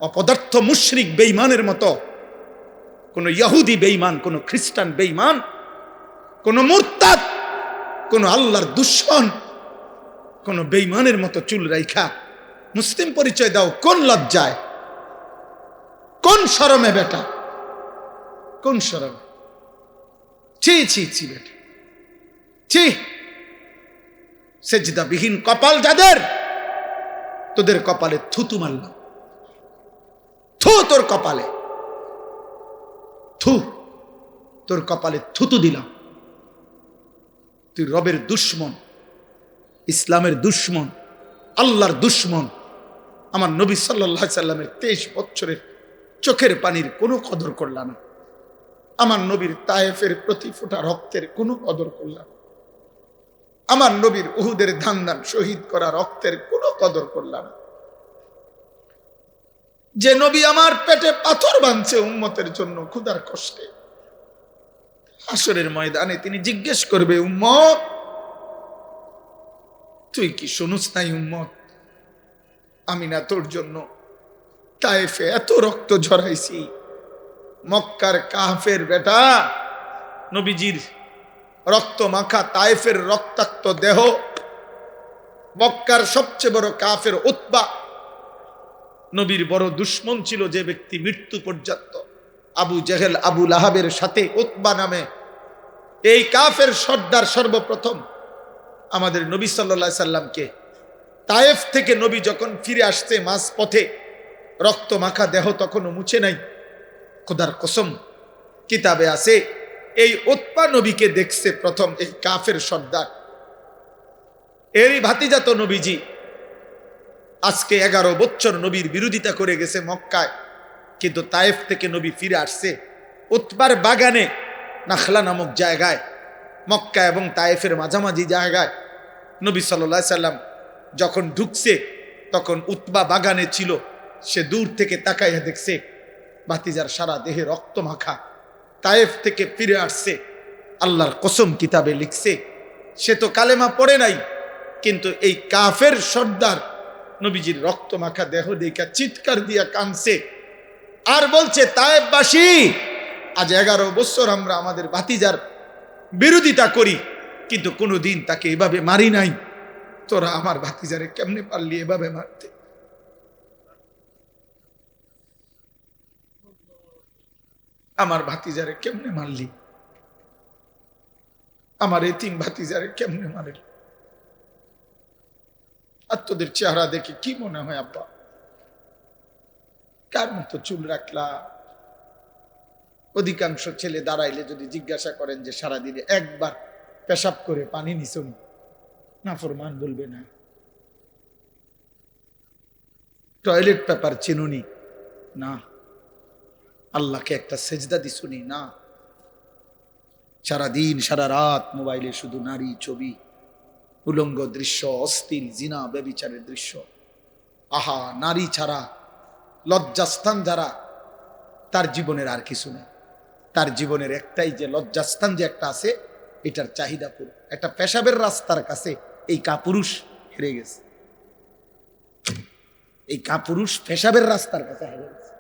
অপদার্থ মুশরিক বেঈমানের মতো, কোন ইহুদি বেঈমান, কোন খ্রিস্টান বেঈমান, কোন মুরতাদ, কোন আল্লাহর দুশমন, কোন বেঈমানের মতো চুল রাইখা মুসলিম পরিচয় দাও কোন লজ্জায়? কোন শরমে বেটা, কোন শরমে? ছি ছি ছি বেটা, ছি। সেজদাবিহীন কপাল যাদের, তোদের কপালে থুতু মারলাম, থু তোর কপালে, থু তোর কপালে থুতু দিলাম। তুই রবের দুশ্মন, ইসলামের দুশ্মন, আল্লাহর দুশ্মন। আমার নবী সাল্লাল্লাহু আলাইহি সাল্লামের 23 বছরের চোখের পানির কোনো কদর করলা না। আমার নবীর তায়েফের প্রতি ফোঁটা রক্তের কোনো কদর করলা না। আমার নবীর উহুদের ধান শহীদ করা রক্তের কোনো কদর করলা না। যে নবী আমার পেটে পাথর বাঁধছে উম্মতের জন্য ক্ষুধার কষ্টে, হাসরের ময়দানে তিনি জিজ্ঞেস করবে, উম্মত তুই কি শুনুস নাই উম্মত, আমি না তোর জন্য তায়েফে এত রক্ত ঝরাইছি। মক্কার কাফের বেটা, নবীজির রক্ত মাখা তায়েফের রক্তাক্ত দেহ, মক্কার সবচেয়ে বড় কাফের উতবা, নবীর বড় দুশ্মন ছিল যে ব্যক্তি মৃত্যু পর্যন্ত আবু জেহেল আবু লাহাবের সাথে উতবা নামে এই কাফের সর্দার সর্বপ্রথম আমাদের নবী সাল্লাল্লাহু আলাইহি সাল্লামকে তায়েফ থেকে নবী যখন ফিরে আসছে মাঝ পথে রক্ত মাখা দেহ তখনও মুছে নাই। খোদার কসম কিতাবে আছে এই উতবা নবীকে দেখছে প্রথম এই কাফের সর্দার। এরই ভাতিজা তো নবীজি আজকে 11 বছর নবীর বিরোধিতা করে গেছে মক্কায়, কিন্তু তায়েফ থেকে নবী ফিরে আসছে উতবার বাগানে নাখলা নামক জায়গায়, মক্কা এবং তায়েফের মাঝামাঝি জায়গায়। নবী সাল্লাল্লাহু আলাইহি সাল্লাম যখন ঢুকছে তখন উতবা বাগানে ছিল। সে দূর থেকে তাকাইয়া দেখছে ভাতিজার সারা দেহে রক্ত মাখা, তায়েফ থেকে ফিরে আসছে। আল্লাহর কসম কিতাবে লিখছে সে তো কালেমা পড়ে নাই, কিন্তু এই কাফের সর্দার নবীজির রক্ত মাখা দেহ দেখা চিৎকার দিয়া কাঁদছে আর বলছে, তায়েফবাসী আজ 11 বছর আমরা আমাদের ভাতিজার বিরোধিতা করি, কিন্তু কোনোদিন তাকে এভাবে মারি নাই। তোরা আমার ভাতিজারে কেমনে পারলি এভাবে মারতে? আমার ভাতিজারে কেমনে মারলি? আমার এতিম ভাতিজারে কেমনে মারলি? আর তোদের চেহারা দেখে কি মনে হয় আব্বা? কার মতো চুল রাখলা? অধিকাংশ ছেলে দাঁড়াইলে যদি জিজ্ঞাসা করেন যে সারাদিনে একবার পেশাব করে পানি নিছুন, নাফরমান বলবে না। টয়লেট পেপার চিনুনি না, আল্লাহকে একটা সেজদা দিছুনি না। সারাদিন সারা রাত মোবাইলে শুধু নারী ছবি, উলঙ্গ দৃশ্য, অশ্লীল জিনা ব্যভিচারের দৃশ্য। আহা, নারী ছাড়া লজ্জাস্থান যারা, তার জীবনের আর কিছু নেই। তার জীবনের একটাই যে লজ্জাস্থান যে একটা আছে, এটার চাহিদা পুরো। একটা পেশাবের রাস্তার কাছে এই কাপুরুষ হেরে গেছে। এই কাপুরুষ পেশাবের রাস্তার কাছে হেরে গেছে।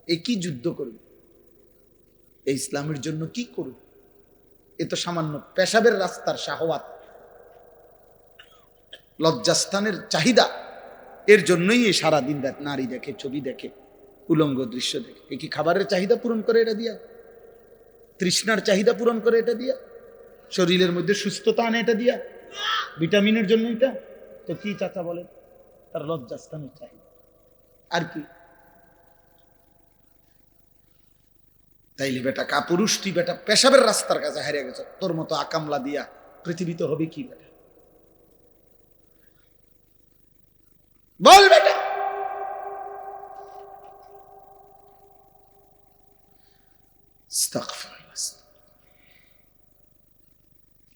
এই কি যুদ্ধ করবে? এই ইসলামের জন্য কি করবে? এ তো সামান্য পেশাবের রাস্তার শাহওয়াত, লজ্জাস্থানের চাহিদা। এর জন্যই এই সারাদিন রাত নারী দেখে, ছবি দেখে, উলঙ্গ দৃশ্য দেখে। এ কি খাবারের চাহিদা পূরণ করে এটা দিয়া? তৃষ্ণার চাহিদা পূরণ করে এটা দিয়া? শরীরের মধ্যে সুস্থতা আনে এটা দিয়া? ভিটামিনের জন্য এটা? তো কি চাচা বলেন? তার লজ্জাস্থানের চাহিদা। আর কি? তাইলে বেটা কাপুরুষ, তুই বেটা পেশাবের রাস্তার কাছে হারিয়ে গেছ। তোর মতো আকামলা দিয়া পৃথিবীতে হবে কি বেটা? বল বেটা।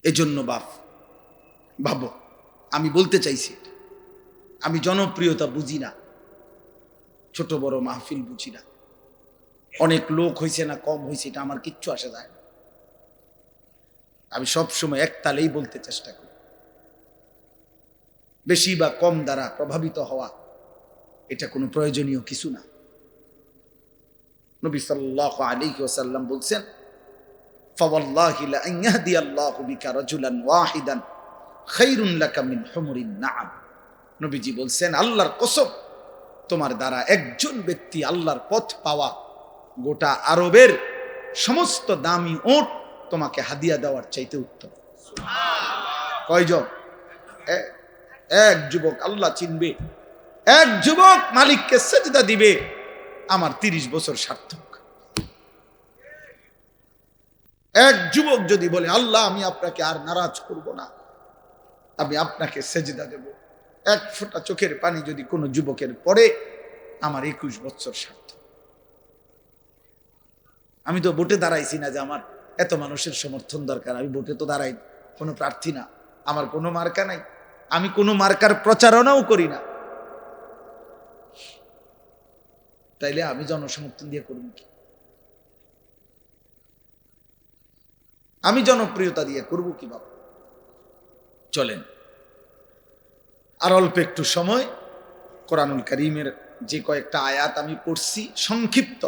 এজন্য ভাবো, আমি বলতে চাইছি আমি জনপ্রিয়তা বুঝি না, ছোট বড় মাহফিল বুঝি না, অনেক লোক হয়েছে না কম হয়েছে এটা আমার কিচ্ছু আসে যায় না। আমি সবসময় একতালেই বলতে চেষ্টা করি। বেশি বা কম দ্বারা প্রভাবিত হওয়া এটা কোনো প্রয়োজনীয় কিছু না। নবী সাল্লাল্লাহু আলাইহি ওয়াসাল্লাম বলছেন, ফাওয়াল্লাহি লা আন ইয়াহদিয়াল্লাহু বিকা রাজুলান ওয়াহিদান খায়রুন লাকা মিন হুমুরিন নাআম। নবীজি বলছেন, আল্লাহর কসম, তোমার দ্বারা একজন ব্যক্তি আল্লাহর পথ পাওয়া গোটা আরবের সমস্ত দামি ওট তোমাকে হাদিয়া দেওয়ার চাইতে উত্তম। কয়জন? এক যুবক আল্লাহ চিনবে, এক যুবক মালিককে সেজদা দিবে, আমার 30 বছর সার্থক। এক যুবক যদি বলে আল্লাহ আমি আপনাকে আর নারাজ করব না, আমি আপনাকে সেজদা দেব, এক ফোঁটা চোখের পানি যদি কোনো যুবকের পড়ে, আমার 21 বছর সার্থক। আমি তো ভোটে দাঁড়াইছি না যে আমার এত মানুষের সমর্থন দরকার, আমি ভোটে তো দাঁড়াই কোনো প্রার্থী না, আমার কোনো মার্কা নাই, আমি কোনো মার্কার প্রচারণাও করি না, তাইলে আমি জনসমর্থন দিয়ে করব কি? আমি জনপ্রিয়তা দিয়ে করব কি বাবা? চলেন আর অল্প একটু সময় কোরআনুল কারীমের যে কয়েকটা আয়াত আমি পড়ছি সংক্ষিপ্ত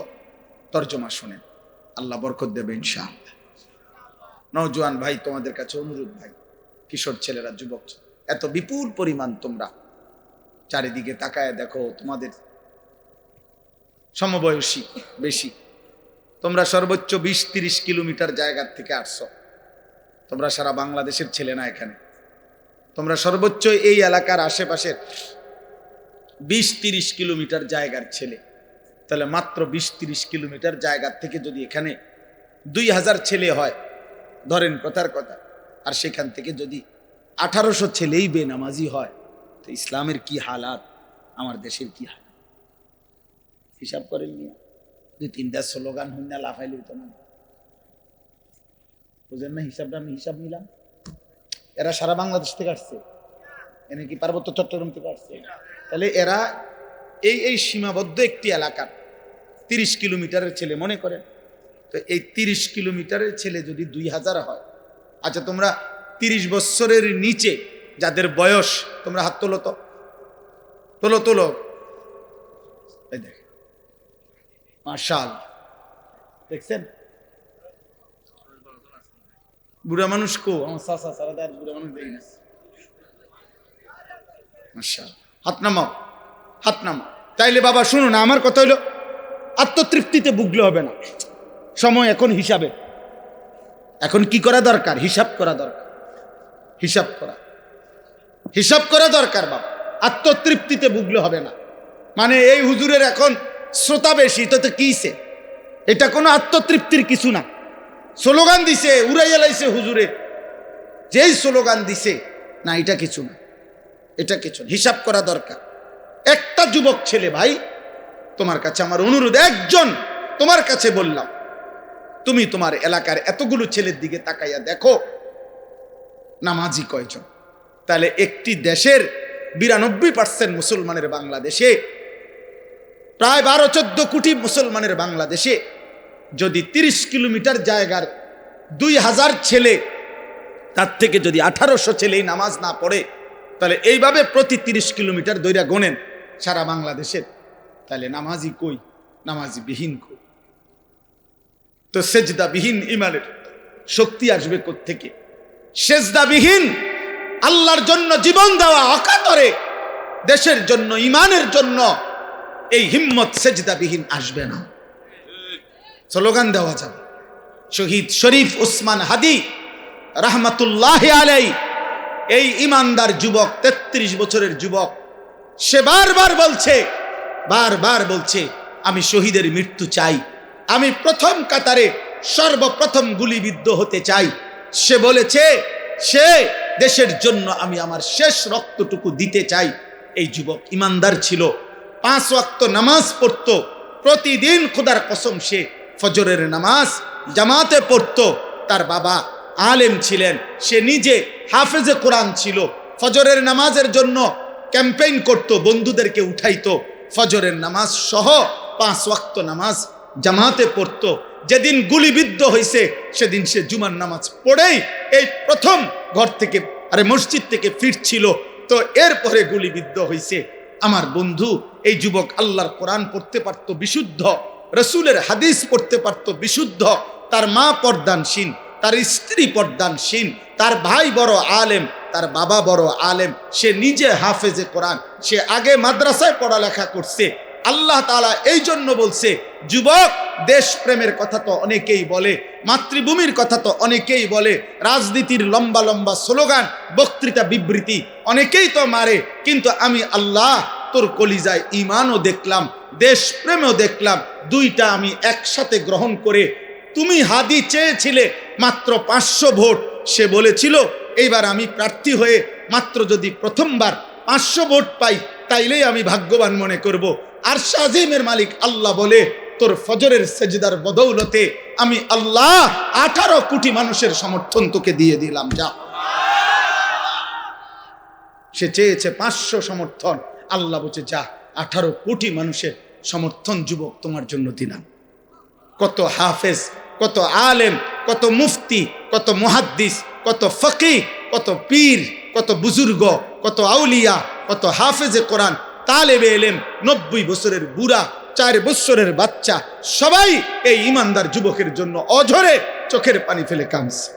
তর্জমা শুনেন, আল্লাহ বরকত দেবে ইনশাআল্লাহ। নওজোয়ান ভাই, তোমাদের কাছে অনুরোধ ভাই, কিশোর ছেলেরা, যুবক, এত বিপুল পরিমাণ তোমরা চারিদিকে তাকায় দেখো, তোমাদের সমবয়সী বেশি, তোমরা সর্বোচ্চ 20-30 কিলোমিটার জায়গার থেকে আসছো, তোমরা সারা বাংলাদেশের ছেলে না, এখানে তোমরা সর্বোচ্চ এই এলাকার আশেপাশের 20-30 কিলোমিটার জায়গার ছেলে, তাহলে মাত্র 20-30 কিলোমিটার জায়গার থেকে যদি এখানে 2000 ছেলে হয়, ধরেন কথার কথা, আর সেখান থেকে যদি 1800 ছেলেই বেনামাজি হয়, তো ইসলামের কি হালাত, আমার দেশের কি হালাত হিসাব করেন নিয়ে 2-3টা স্লোগান হইনা লাফাইলে তো না, বুঝেন না হিসাবটা? আমি হিসাব নিলাম, এরা সারা বাংলাদেশ থেকে আসছে, এনে কি পার্বত্য চট্টগ্রাম থেকে আসছে, তাহলে এরা এই সীমাবদ্ধ একটি এলাকার 30 কিলোমিটারের ছেলে মনে করেন, তো এই 30 কিলোমিটারের ছেলে যদি 2000 হয়, আচ্ছা তোমরা 30 বছরের নিচে যাদের বয়স, তোমরা হাত তোলো তো, তোলো তোলো, এই দেখ মাশাআল্লাহ, দেখছেন বুড়া মানুষ কো, আমার চাচা সারা বুড়া মানুষ দেখি না, মাশাআল্লাহ, হাত নামাও, হাত নামাও। তাইলে বাবা শুনো না, আমার কথা হইলো আত্মতৃপ্তিতে ভুগলে হবে না, সময় এখন হিসাবে, এখন কি করা দরকার? হিসাব করা দরকার, হিসাব করা দরকার বাবা, আত্মতৃপ্তিতে ভুগলে হবে না। মানে এই হুজুরের এখন শ্রোতা বেশি, তো কিছে, এটা কোনো আত্মতৃপ্তির কিছু না, স্লোগান দিছে উড়াইয়া লাইছে হুজুরে, যেই স্লোগান দিছে না, এটা কিছু না, এটা কিছু না, হিসাব করা দরকার। একটা যুবক ছেলে ভাই, তোমার কাছে আমার অনুরোধ, একজন তোমার কাছে বললাম, তুমি তোমার এলাকার এতগুলো ছেলের দিকে তাকাইয়া দেখো নামাজি কয়জন, তাহলে একটি দেশের 92% মুসলমানের বাংলাদেশে, প্রায় 12-14 কোটি মুসলমানের বাংলাদেশে যদি 30 কিলোমিটার জায়গার 2000 ছেলে, তার থেকে যদি 1800 ছেলেই নামাজ না পড়ে, তাহলে এইভাবে প্রতি 30 কিলোমিটার দৈরা গোনেন সারা বাংলাদেশের, তাহলে নামাজি কই? নামাজি বিহীন কই? তো সেজদা বিহীন ইমানের শক্তি আসবে কোত্থেকে? সেজদা বিহীন আল্লাহর জন্য জীবন দেওয়া অকাতরে দেশের জন্য, ইমানের জন্য এই হিম্মত সেজদা বিহীন আসবে না। স্লোগান দেওয়া যাবে, শহীদ শরীফ ওসমান হাদি রাহমাতুল্লাহ আলাইহি, এই ইমানদার যুবক, 33 বছরের যুবক, সে বারবার বলছে আমি শহীদের মৃত্যু চাই, আমি প্রথম কাতারে সর্বপ্রথম গুলিবিদ্ধ হতে চাই। সে বলেছে সে দেশের জন্য আমি আমার শেষ রক্তটুকু দিতে চাই। এই যুবক ইমানদার ছিল, 5 ওয়াক্ত নামাজ পড়তো প্রতিদিন, খোদার কসম সে ফজরের নামাজ জামাতে পড়তো। তার বাবা আলেম ছিলেন, সে নিজে হাফেজে কোরআন ছিল, ফজরের নামাজের জন্য ক্যাম্পেইন করত, বন্ধুদেরকে উঠাইতো, ফজরের নামাজ সহ 5 ওয়াক্ত নামাজ জামাতে পড়তো। যেদিন গুলিবিদ্ধ হয়েছে সেদিন সে জুমার নামাজ পড়েই এই প্রথম ঘর থেকে মসজিদ থেকে ফিরছিল, তো এরপরে গুলিবিদ্ধ হয়েছে। আমার বন্ধু এই যুবক আল্লাহর কোরআন পড়তে পারতো বিশুদ্ধ, রসুলের হাদিস পড়তে পারতো বিশুদ্ধ, তার মা পর্দানশীন, তার স্ত্রী পর্দানশীন, তার ভাই বড় আলেম, তার বাবা বড় আলেম, সে নিজে হাফেজে কোরআন, সে আগে মাদ্রাসায় পড়ালেখা করছে। আল্লাহ তাআলা এই জন্য বলছে, যুবক, দেশপ্রেমের কথা তো অনেকেই বলে, মাতৃভূমির কথা তো অনেকেই বলে, রাজনীতির লম্বা লম্বা স্লোগান, বক্তৃতা, বিবৃতি অনেকেই তো মারে, কিন্তু আমি আল্লাহ তোর কলিজায় ঈমানও দেখলাম, দেশপ্রেমও দেখলাম, দুইটা আমি একসাথে গ্রহণ করে। তুমি হাদি চেয়েছিলে মাত্র 500 ভোট, সে বলেছিল এইবার আমি প্রার্থী হয়ে মাত্র যদি প্রথমবার 500 ভোট পাই তাইলেই আমি ভাগ্যবান মনে করব। আর শাজিমের মালিক আল্লাহ বলে, তোর ফজরের সেজদার বদৌলতে আমি আল্লাহ 18 কোটি মানুষের সমর্থন তোকে দিয়ে দিলাম, যা। সে চেয়েছে 500 সমর্থন, আল্লাহ বলছে যা, 18 কোটি মানুষের সমর্থন যুবক তোমার জন্য দিলাম। কত হাফেজ, কত আলেম, কত মুফতি, কত মুহাদ্দিস, কত ফকিহ, কত পীর, কত বুজুর্গ, কত আউলিয়া, কত হাফেজে কোরআন, তালেবে ইলম, 90 বছরের বুড়া, 4 বছরের বাচ্চা, সবাই এই ইমানদার যুবকের জন্য অঝরে চোখের পানি ফেলে কাঁদছে।